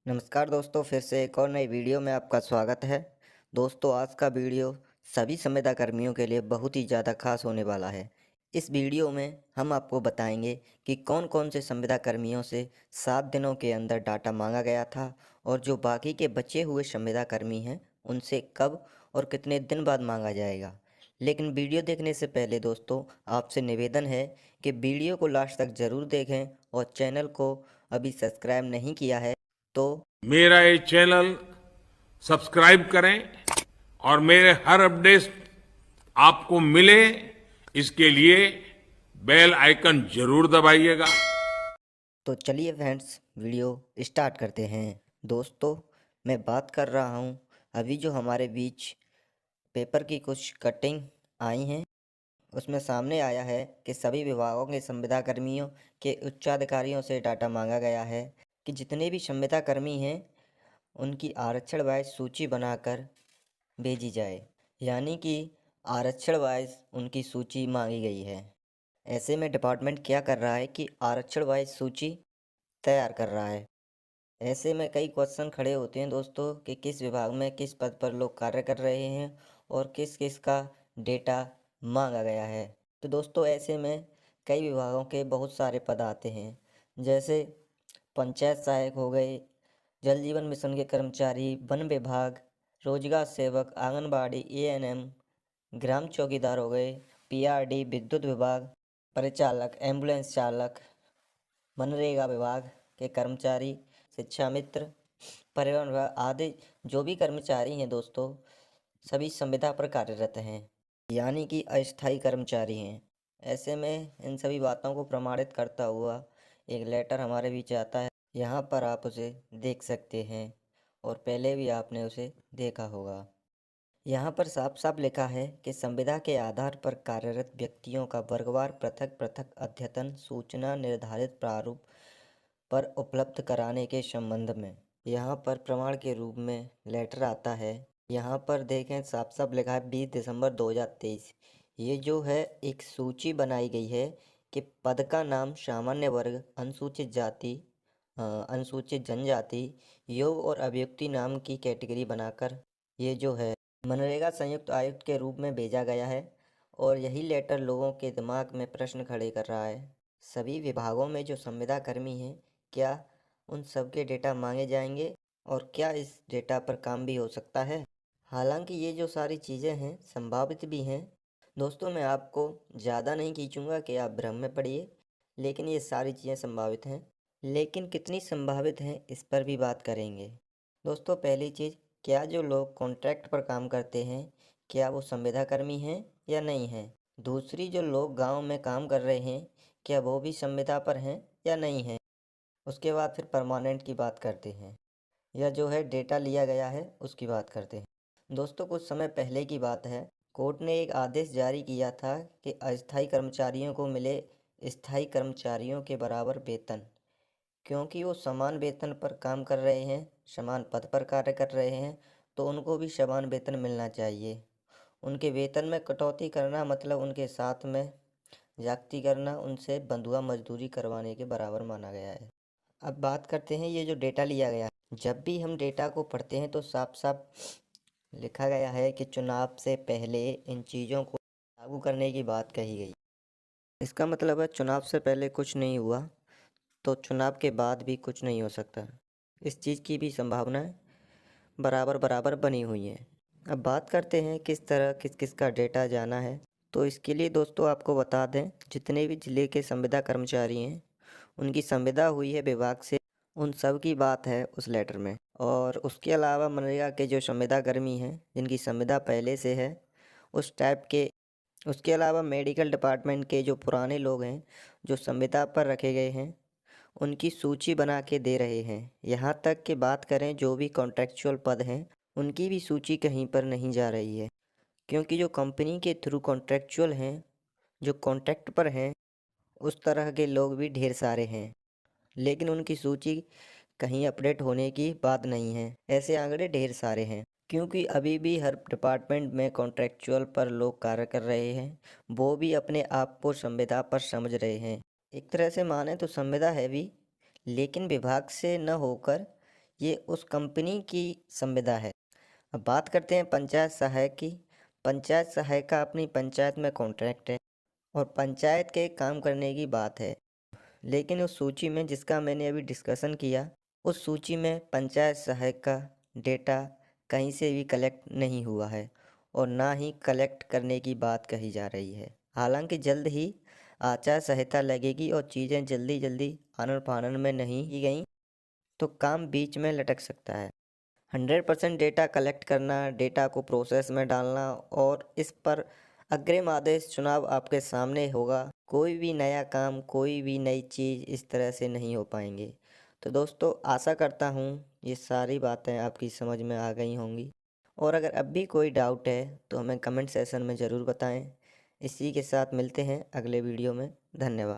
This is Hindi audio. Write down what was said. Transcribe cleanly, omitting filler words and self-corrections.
नमस्कार दोस्तों, फिर से एक और नई वीडियो में आपका स्वागत है। दोस्तों, आज का वीडियो सभी संविदा कर्मियों के लिए बहुत ही ज़्यादा खास होने वाला है। इस वीडियो में हम आपको बताएंगे कि कौन कौन से संविदा कर्मियों से 7 दिनों के अंदर डाटा मांगा गया था और जो बाकी के बचे हुए संविदा कर्मी हैं उनसे कब और कितने दिन बाद मांगा जाएगा। लेकिन वीडियो देखने से पहले दोस्तों, आपसे निवेदन है कि वीडियो को लास्ट तक ज़रूर देखें और चैनल को अभी सब्सक्राइब नहीं किया है तो मेरा ये चैनल सब्सक्राइब करें और मेरे हर अपडेट आपको मिले इसके लिए बेल आइकन जरूर दबाइएगा। तो चलिए फ्रेंड्स, वीडियो स्टार्ट करते हैं। दोस्तों, मैं बात कर रहा हूँ अभी जो हमारे बीच पेपर की कुछ कटिंग आई हैं, उसमें सामने आया है कि सभी विभागों के संविदा कर्मियों के उच्चाधिकारियों से डाटा मांगा गया है कि जितने भी संविदा कर्मी हैं उनकी आरक्षण वाइज सूची बनाकर भेजी जाए। यानी कि आरक्षण वाइज उनकी सूची मांगी गई है। ऐसे में डिपार्टमेंट क्या कर रहा है कि आरक्षण वाइज सूची तैयार कर रहा है। ऐसे में कई क्वेश्चन खड़े होते हैं दोस्तों कि किस विभाग में किस पद पर लोग कार्य कर रहे हैं और किस किस का डेटा मांगा गया है। तो दोस्तों, ऐसे में कई विभागों के बहुत सारे पद आते हैं, जैसे पंचायत सहायक हो गए, जल जीवन मिशन के कर्मचारी, वन विभाग, रोजगार सेवक, आंगनबाड़ी, एएनएम, ग्राम चौकीदार हो गए, पीआरडी, विद्युत विभाग, परिचालक, एम्बुलेंस चालक, मनरेगा विभाग के कर्मचारी, शिक्षा मित्र, परिवहन विभाग आदि जो भी कर्मचारी हैं दोस्तों, सभी संविदा पर कार्यरत हैं, यानी कि अस्थायी कर्मचारी हैं। ऐसे में इन सभी बातों को प्रमाणित करता हुआ एक लेटर हमारे बीच आता है। यहाँ पर आप उसे देख सकते हैं और पहले भी आपने उसे देखा होगा। यहाँ पर साफ साफ लिखा है कि संविदा के आधार पर कार्यरत व्यक्तियों का वर्गवार पृथक पृथक अद्यतन सूचना निर्धारित प्रारूप पर उपलब्ध कराने के संबंध में यहाँ पर प्रमाण के रूप में लेटर आता है। यहाँ पर देखें, साफ साफ लिखा है 20 दिसंबर 2023। ये जो है एक सूची बनाई गई है कि पद का नाम सामान्य वर्ग, अनुसूचित जाति, अनुसूचित जनजाति, योग और अभियुक्ति नाम की कैटेगरी बनाकर ये जो है मनरेगा संयुक्त आयुक्त के रूप में भेजा गया है। और यही लेटर लोगों के दिमाग में प्रश्न खड़े कर रहा है। सभी विभागों में जो संविदा कर्मी हैं, क्या उन सब के डेटा मांगे जाएंगे और क्या इस डेटा पर काम भी हो सकता है? हालांकि ये जो सारी चीज़ें हैं संभावित भी हैं। दोस्तों, मैं आपको ज़्यादा नहीं खींचूंगा कि आप भ्रम में पड़िए, लेकिन ये सारी चीज़ें संभावित हैं। लेकिन कितनी संभावित हैं इस पर भी बात करेंगे। दोस्तों, पहली चीज़, क्या जो लोग कॉन्ट्रैक्ट पर काम करते हैं क्या वो संविदा कर्मी हैं या नहीं हैं? दूसरी, जो लोग गांव में काम कर रहे हैं क्या वो भी संविदा पर हैं या नहीं हैं? उसके बाद फिर परमानेंट की बात करते हैं, या जो है डेटा लिया गया है उसकी बात करते हैं। दोस्तों, कुछ समय पहले की बात है, कोर्ट ने एक आदेश जारी किया था कि अस्थायी कर्मचारियों को मिले स्थायी कर्मचारियों के बराबर वेतन, क्योंकि वो समान वेतन पर काम कर रहे हैं, समान पद पर कार्य कर रहे हैं, तो उनको भी समान वेतन मिलना चाहिए। उनके वेतन में कटौती करना मतलब उनके साथ में जागती करना, उनसे बंधुआ मजदूरी करवाने के बराबर माना गया है। अब बात करते हैं ये जो डेटा लिया गया। जब भी हम डेटा को पढ़ते हैं तो साफ साफ लिखा गया है कि चुनाव से पहले इन चीज़ों को लागू करने की बात कही गई। इसका मतलब है चुनाव से पहले कुछ नहीं हुआ तो चुनाव के बाद भी कुछ नहीं हो सकता। इस चीज़ की भी संभावनाएं बराबर बराबर बनी हुई हैं। अब बात करते हैं किस तरह किस किस का डेटा जाना है। तो इसके लिए दोस्तों आपको बता दें, जितने भी ज़िले के संविदा कर्मचारी हैं उनकी संविदा हुई है विभाग से, उन सब की बात है उस लेटर में। और उसके अलावा मनरेगा के जो संविदा कर्मी हैं जिनकी संविदा पहले से है उस टाइप के, उसके अलावा मेडिकल डिपार्टमेंट के जो पुराने लोग हैं जो संविदा पर रखे गए हैं उनकी सूची बना के दे रहे हैं। यहाँ तक कि बात करें जो भी कॉन्ट्रेक्चुअल पद हैं उनकी भी सूची कहीं पर नहीं जा रही है, क्योंकि जो कंपनी के थ्रू कॉन्ट्रेक्चुअल हैं, जो कॉन्ट्रैक्ट पर हैं, उस तरह के लोग भी ढेर सारे हैं, लेकिन उनकी सूची कहीं अपडेट होने की बात नहीं है। ऐसे आंकड़े ढेर सारे हैं, क्योंकि अभी भी हर डिपार्टमेंट में कॉन्ट्रेक्चुअल पर लोग कार्य कर रहे हैं, वो भी अपने आप को संविदा पर समझ रहे हैं। एक तरह से माने तो संविदा है भी, लेकिन विभाग से न होकर ये उस कंपनी की संविदा है। अब बात करते हैं पंचायत सहायक की। पंचायत सहायक का अपनी पंचायत में कॉन्ट्रैक्ट है और पंचायत के काम करने की बात है। लेकिन उस सूची में जिसका मैंने अभी डिस्कशन किया, उस सूची में पंचायत सहायक का डेटा कहीं से भी कलेक्ट नहीं हुआ है और ना ही कलेक्ट करने की बात कही जा रही है। हालांकि जल्द ही आचार संहिता लगेगी और चीज़ें जल्दी जल्दी आनन फानन में नहीं की गई तो काम बीच में लटक सकता है। 100% डेटा कलेक्ट करना, डेटा को प्रोसेस में डालना और इस पर अग्रिम आदेश चुनाव आपके सामने होगा। कोई भी नया काम, कोई भी नई चीज़ इस तरह से नहीं हो पाएंगे। तो दोस्तों, आशा करता हूँ ये सारी बातें आपकी समझ में आ गई होंगी और अगर अब भी कोई डाउट है तो हमें कमेंट सेशन में ज़रूर बताएं। इसी के साथ मिलते हैं अगले वीडियो में। धन्यवाद।